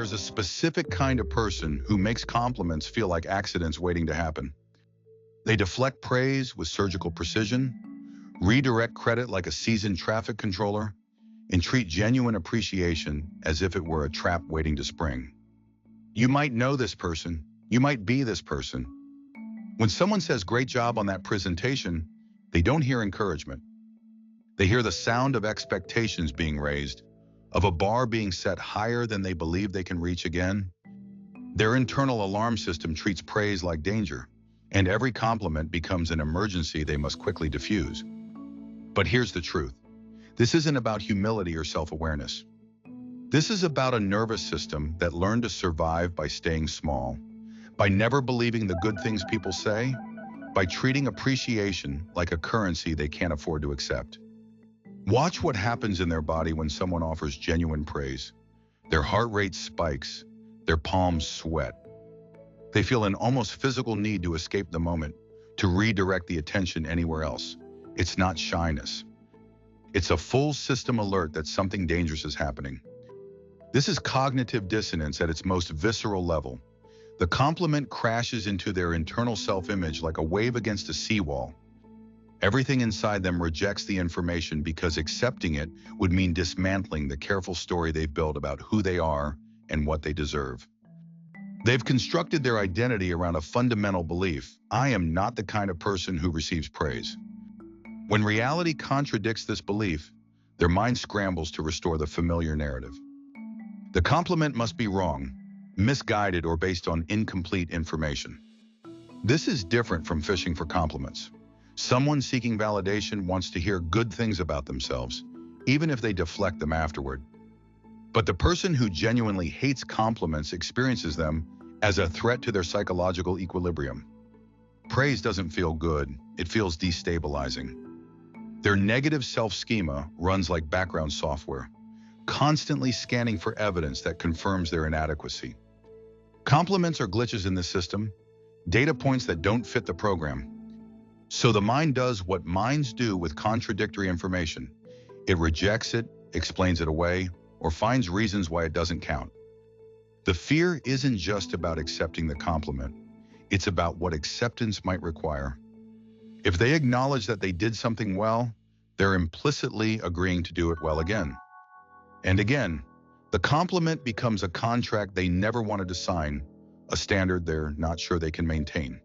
there's a specific kind of person who makes compliments feel like accidents waiting to happen. They deflect praise with surgical precision, redirect credit like a seasoned traffic controller, and treat genuine appreciation as if it were a trap waiting to spring. You might know this person. You might be this person. When someone says great job on that presentation, they don't hear encouragement. They hear the sound of expectations being raised, of a bar being set higher than they believe they can reach again. Their internal alarm system treats praise like danger, and every compliment becomes an emergency they must quickly diffuse. But here's the truth. This isn't about humility or self-awareness. This is about a nervous system that learned to survive by staying small, by never believing the good things people say, by treating appreciation like a currency they can't afford to accept. Watch what happens in their body when someone offers genuine praise. Their heart rate spikes, their palms sweat. They feel an almost physical need to escape the moment, to redirect the attention anywhere else. It's not shyness. It's a full system alert that something dangerous is happening. This is cognitive dissonance at its most visceral level. The compliment crashes into their internal self-image like a wave against a seawall. Everything inside them rejects the information because accepting it would mean dismantling the careful story they've built about who they are and what they deserve. They've constructed their identity around a fundamental belief: I am not the kind of person who receives praise. When reality contradicts this belief, their mind scrambles to restore the familiar narrative. The compliment must be wrong, misguided, or based on incomplete information. This is different from fishing for compliments. Someone seeking validation wants to hear good things about themselves, even if they deflect them afterward. But the person who genuinely hates compliments experiences them as a threat to their psychological equilibrium. Praise doesn't feel good, it feels destabilizing. Their negative self-schema runs like background software, constantly scanning for evidence that confirms their inadequacy. Compliments are glitches in this system, data points that don't fit the program. So the mind does what minds do with contradictory information. It rejects it, explains it away, or finds reasons why it doesn't count. The fear isn't just about accepting the compliment. It's about what acceptance might require. If they acknowledge that they did something well, they're implicitly agreeing to do it well again. And again, the compliment becomes a contract they never wanted to sign, a standard they're not sure they can maintain.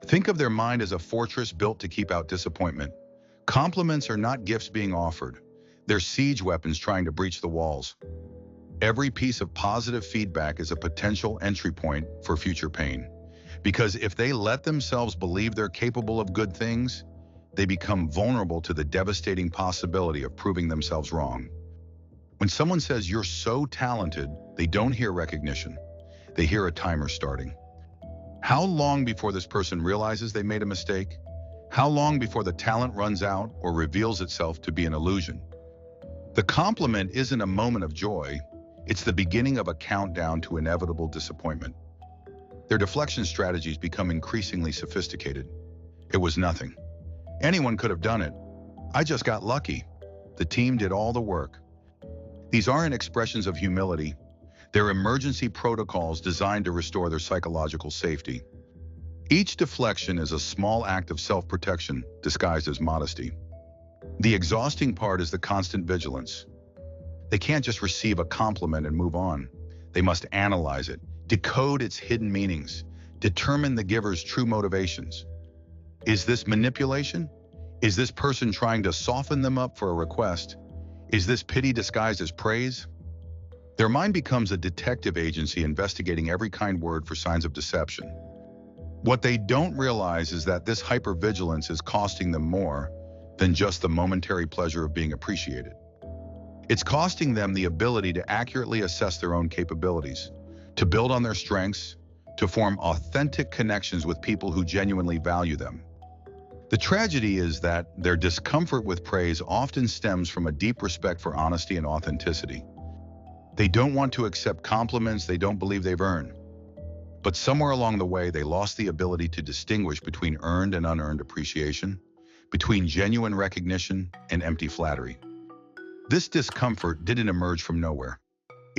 Think of their mind as a fortress built to keep out disappointment. Compliments are not gifts being offered. They're siege weapons trying to breach the walls. Every piece of positive feedback is a potential entry point for future pain. Because if they let themselves believe they're capable of good things, they become vulnerable to the devastating possibility of proving themselves wrong. When someone says you're so talented, they don't hear recognition. They hear a timer starting. How long before this person realizes they made a mistake? How long before the talent runs out or reveals itself to be an illusion? The compliment isn't a moment of joy. It's the beginning of a countdown to inevitable disappointment. Their deflection strategies become increasingly sophisticated. It was nothing. Anyone could have done it. I just got lucky. The team did all the work. These aren't expressions of humility. They're emergency protocols designed to restore their psychological safety. Each deflection is a small act of self-protection disguised as modesty. The exhausting part is the constant vigilance. They can't just receive a compliment and move on. They must analyze it, decode its hidden meanings, determine the giver's true motivations. Is this manipulation? Is this person trying to soften them up for a request? Is this pity disguised as praise? Their mind becomes a detective agency investigating every kind word for signs of deception. What they don't realize is that this hypervigilance is costing them more than just the momentary pleasure of being appreciated. It's costing them the ability to accurately assess their own capabilities, to build on their strengths, to form authentic connections with people who genuinely value them. The tragedy is that their discomfort with praise often stems from a deep respect for honesty and authenticity. They don't want to accept compliments they don't believe they've earned. But somewhere along the way, they lost the ability to distinguish between earned and unearned appreciation, between genuine recognition and empty flattery. This discomfort didn't emerge from nowhere.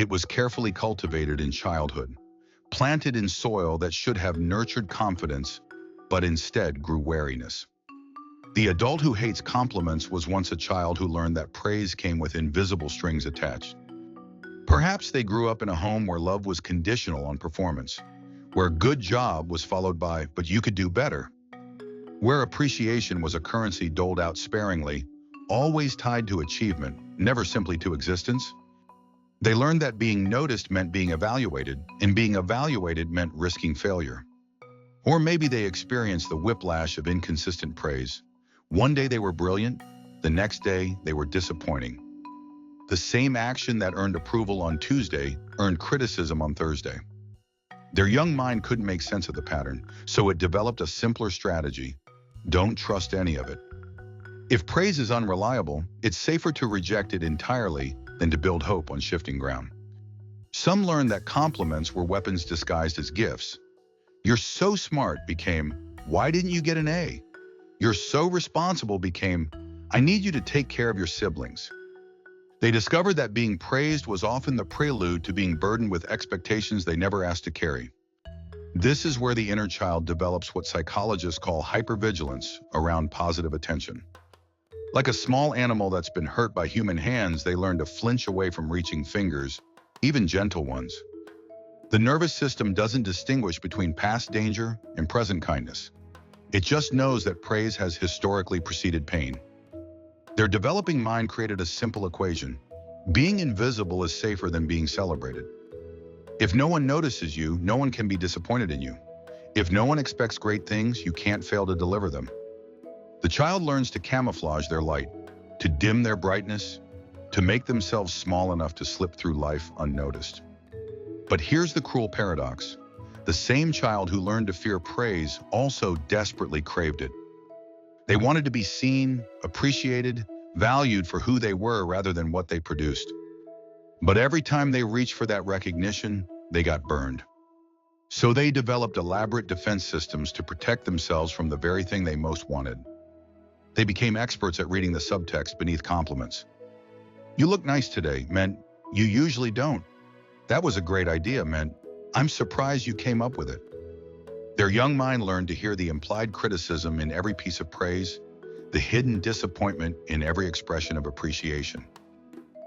It was carefully cultivated in childhood, planted in soil that should have nurtured confidence, but instead grew wariness. The adult who hates compliments was once a child who learned that praise came with invisible strings attached. Perhaps they grew up in a home where love was conditional on performance, where good job was followed by, but you could do better, where appreciation was a currency doled out sparingly, always tied to achievement, never simply to existence. They learned that being noticed meant being evaluated, and being evaluated meant risking failure. Or maybe they experienced the whiplash of inconsistent praise. One day they were brilliant, the next day they were disappointing. The same action that earned approval on Tuesday earned criticism on Thursday. Their young mind couldn't make sense of the pattern, so it developed a simpler strategy. Don't trust any of it. If praise is unreliable, it's safer to reject it entirely than to build hope on shifting ground. Some learned that compliments were weapons disguised as gifts. You're so smart became, why didn't you get an A? You're so responsible became, I need you to take care of your siblings. They discovered that being praised was often the prelude to being burdened with expectations they never asked to carry. This is where the inner child develops what psychologists call hypervigilance around positive attention. Like a small animal that's been hurt by human hands, they learn to flinch away from reaching fingers, even gentle ones. The nervous system doesn't distinguish between past danger and present kindness. It just knows that praise has historically preceded pain. Their developing mind created a simple equation. Being invisible is safer than being celebrated. If no one notices you, no one can be disappointed in you. If no one expects great things, you can't fail to deliver them. The child learns to camouflage their light, to dim their brightness, to make themselves small enough to slip through life unnoticed. But here's the cruel paradox. The same child who learned to fear praise also desperately craved it. They wanted to be seen, appreciated, valued for who they were rather than what they produced. But every time they reached for that recognition, they got burned. So they developed elaborate defense systems to protect themselves from the very thing they most wanted. They became experts at reading the subtext beneath compliments. You look nice today meant, you usually don't. That was a great idea meant, I'm surprised you came up with it. Their young mind learned to hear the implied criticism in every piece of praise, the hidden disappointment in every expression of appreciation.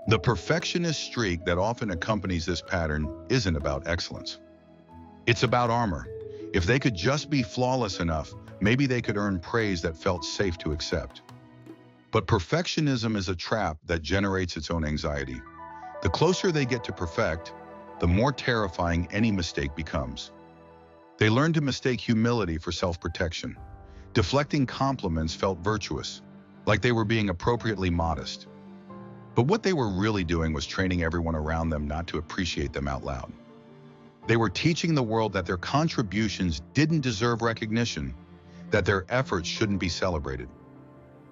The perfectionist streak that often accompanies this pattern isn't about excellence. It's about armor. If they could just be flawless enough, maybe they could earn praise that felt safe to accept. But perfectionism is a trap that generates its own anxiety. The closer they get to perfect, the more terrifying any mistake becomes. They learn to mistake humility for self-protection. Deflecting compliments felt virtuous, like they were being appropriately modest. But what they were really doing was training everyone around them not to appreciate them out loud. They were teaching the world that their contributions didn't deserve recognition, that their efforts shouldn't be celebrated.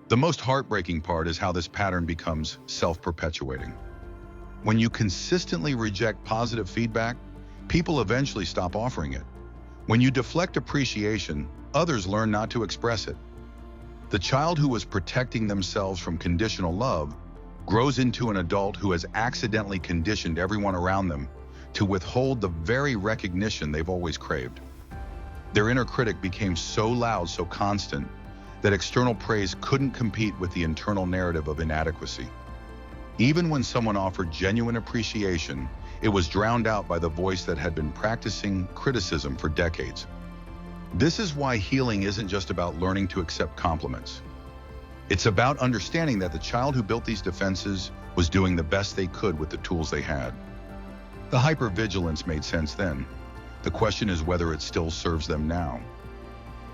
The most heartbreaking part is how this pattern becomes self-perpetuating. When you consistently reject positive feedback, people eventually stop offering it. When you deflect appreciation, others learn not to express it. The child who was protecting themselves from conditional love grows into an adult who has accidentally conditioned everyone around them to withhold the very recognition they've always craved. Their inner critic became so loud, so constant, that external praise couldn't compete with the internal narrative of inadequacy. Even when someone offered genuine appreciation, it was drowned out by the voice that had been practicing criticism for decades. This is why healing isn't just about learning to accept compliments. It's about understanding that the child who built these defenses was doing the best they could with the tools they had. The hypervigilance made sense then. The question is whether it still serves them now.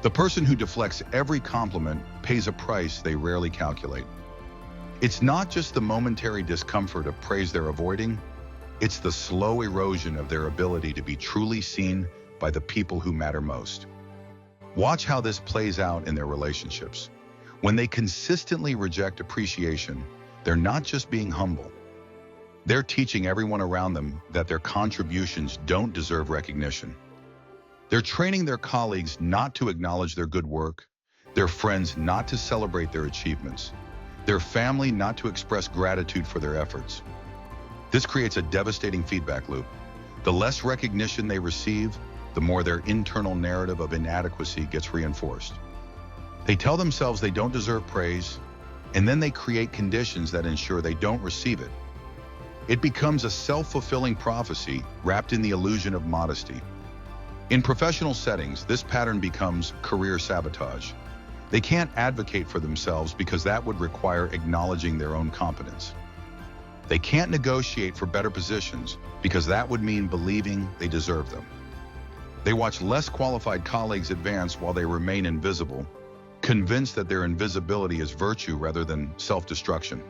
The person who deflects every compliment pays a price they rarely calculate. It's not just the momentary discomfort of praise they're avoiding, it's the slow erosion of their ability to be truly seen by the people who matter most. Watch how this plays out in their relationships. When they consistently reject appreciation, they're not just being humble. They're teaching everyone around them that their contributions don't deserve recognition. They're training their colleagues not to acknowledge their good work, their friends not to celebrate their achievements, their family not to express gratitude for their efforts. This creates a devastating feedback loop. The less recognition they receive, the more their internal narrative of inadequacy gets reinforced. They tell themselves they don't deserve praise, and then they create conditions that ensure they don't receive it. It becomes a self-fulfilling prophecy wrapped in the illusion of modesty. In professional settings, this pattern becomes career sabotage. They can't advocate for themselves because that would require acknowledging their own competence. They can't negotiate for better positions because that would mean believing they deserve them. They watch less qualified colleagues advance while they remain invisible, convinced that their invisibility is virtue rather than self-destruction.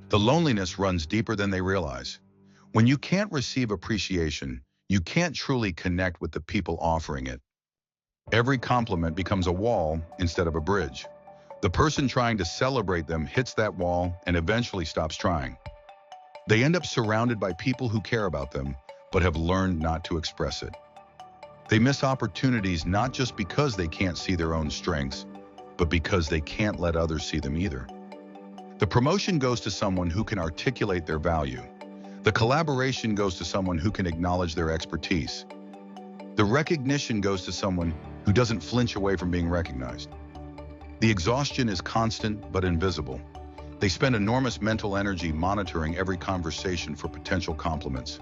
The loneliness runs deeper than they realize. When you can't receive appreciation, you can't truly connect with the people offering it. Every compliment becomes a wall instead of a bridge. The person trying to celebrate them hits that wall and eventually stops trying. They end up surrounded by people who care about them, but have learned not to express it. They miss opportunities not just because they can't see their own strengths, but because they can't let others see them either. The promotion goes to someone who can articulate their value. The collaboration goes to someone who can acknowledge their expertise. The recognition goes to someone who doesn't flinch away from being recognized. The exhaustion is constant but invisible. They spend enormous mental energy monitoring every conversation for potential compliments,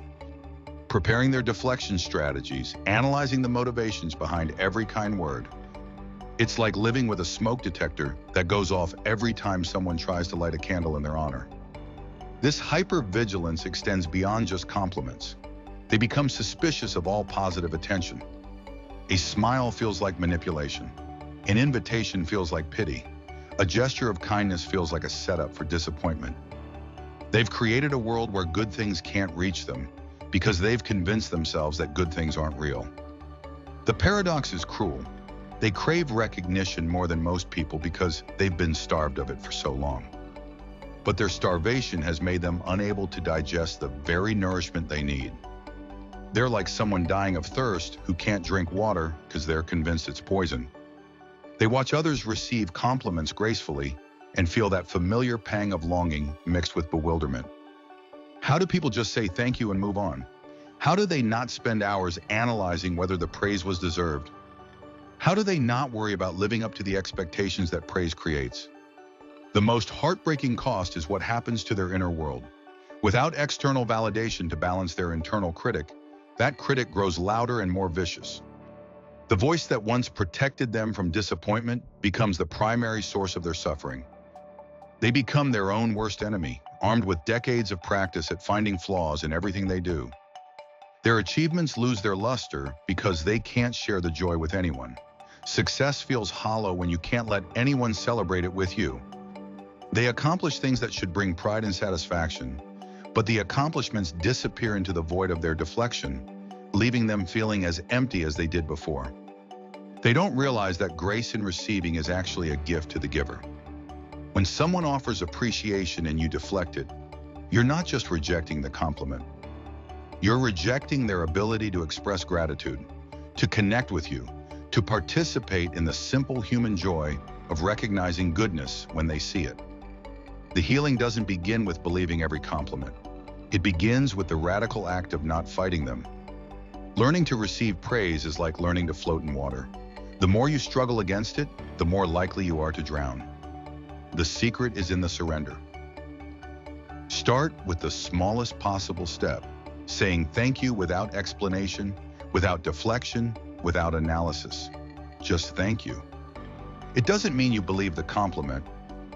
preparing their deflection strategies, analyzing the motivations behind every kind word. It's like living with a smoke detector that goes off every time someone tries to light a candle in their honor. This hypervigilance extends beyond just compliments. They become suspicious of all positive attention. A smile feels like manipulation. An invitation feels like pity. A gesture of kindness feels like a setup for disappointment. They've created a world where good things can't reach them because they've convinced themselves that good things aren't real. The paradox is cruel. They crave recognition more than most people because they've been starved of it for so long. But their starvation has made them unable to digest the very nourishment they need. They're like someone dying of thirst who can't drink water because they're convinced it's poison. They watch others receive compliments gracefully and feel that familiar pang of longing mixed with bewilderment. How do people just say thank you and move on? How do they not spend hours analyzing whether the praise was deserved? How do they not worry about living up to the expectations that praise creates? The most heartbreaking cost is what happens to their inner world. Without external validation to balance their internal critic, that critic grows louder and more vicious. The voice that once protected them from disappointment becomes the primary source of their suffering. They become their own worst enemy, armed with decades of practice at finding flaws in everything they do. Their achievements lose their luster because they can't share the joy with anyone. Success feels hollow when you can't let anyone celebrate it with you. They accomplish things that should bring pride and satisfaction, but the accomplishments disappear into the void of their deflection, leaving them feeling as empty as they did before. They don't realize that grace in receiving is actually a gift to the giver. When someone offers appreciation and you deflect it, you're not just rejecting the compliment. You're rejecting their ability to express gratitude, to connect with you, to participate in the simple human joy of recognizing goodness when they see it. The healing doesn't begin with believing every compliment. It begins with the radical act of not fighting them. Learning to receive praise is like learning to float in water. The more you struggle against it, the more likely you are to drown. The secret is in the surrender. Start with the smallest possible step, saying thank you without explanation, without deflection, without analysis. Just thank you. It doesn't mean you believe the compliment.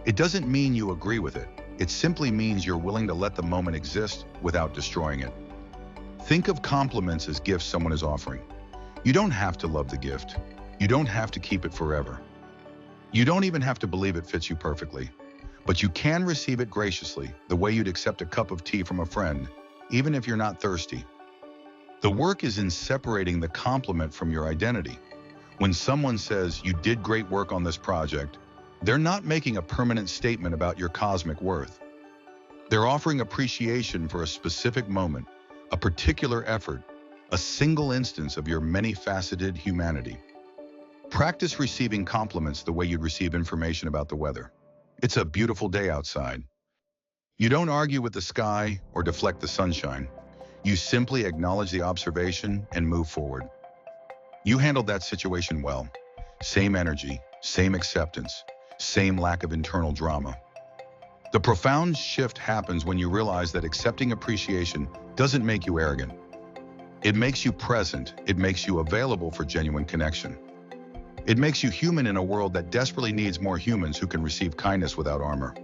It doesn't mean you agree with it. It simply means you're willing to let the moment exist without destroying it. Think of compliments as gifts someone is offering. You don't have to love the gift. You don't have to keep it forever. You don't even have to believe it fits you perfectly. But you can receive it graciously, the way you'd accept a cup of tea from a friend, even if you're not thirsty. The work is in separating the compliment from your identity. When someone says, "You did great work on this project," they're not making a permanent statement about your cosmic worth. They're offering appreciation for a specific moment, a particular effort, a single instance of your many-faceted humanity. Practice receiving compliments the way you'd receive information about the weather. It's a beautiful day outside. You don't argue with the sky or deflect the sunshine. You simply acknowledge the observation and move forward. You handled that situation well. Same energy, same acceptance, same lack of internal drama. The profound shift happens when you realize that accepting appreciation doesn't make you arrogant. It makes you present. It makes you available for genuine connection. It makes you human in a world that desperately needs more humans who can receive kindness without armor.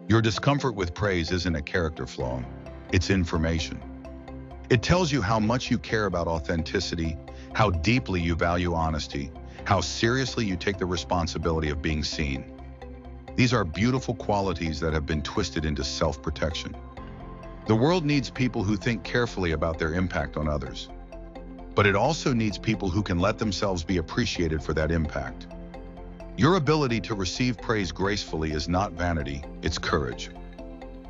Your discomfort with praise isn't a character flaw. It's information. It tells you how much you care about authenticity, how deeply you value honesty, how seriously you take the responsibility of being seen. These are beautiful qualities that have been twisted into self-protection. The world needs people who think carefully about their impact on others. But it also needs people who can let themselves be appreciated for that impact. Your ability to receive praise gracefully is not vanity, it's courage.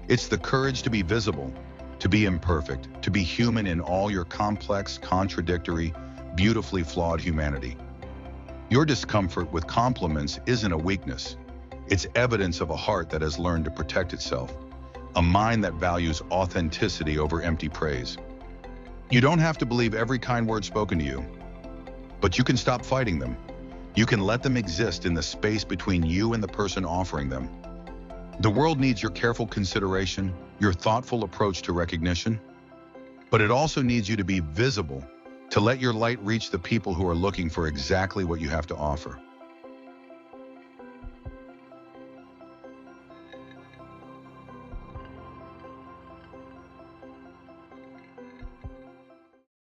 It's the courage to be visible, to be imperfect, to be human in all your complex, contradictory, beautifully flawed humanity. Your discomfort with compliments isn't a weakness. It's evidence of a heart that has learned to protect itself, a mind that values authenticity over empty praise. You don't have to believe every kind word spoken to you, but you can stop fighting them. You can let them exist in the space between you and the person offering them. The world needs your careful consideration, your thoughtful approach to recognition, but it also needs you to be visible, to let your light reach the people who are looking for exactly what you have to offer.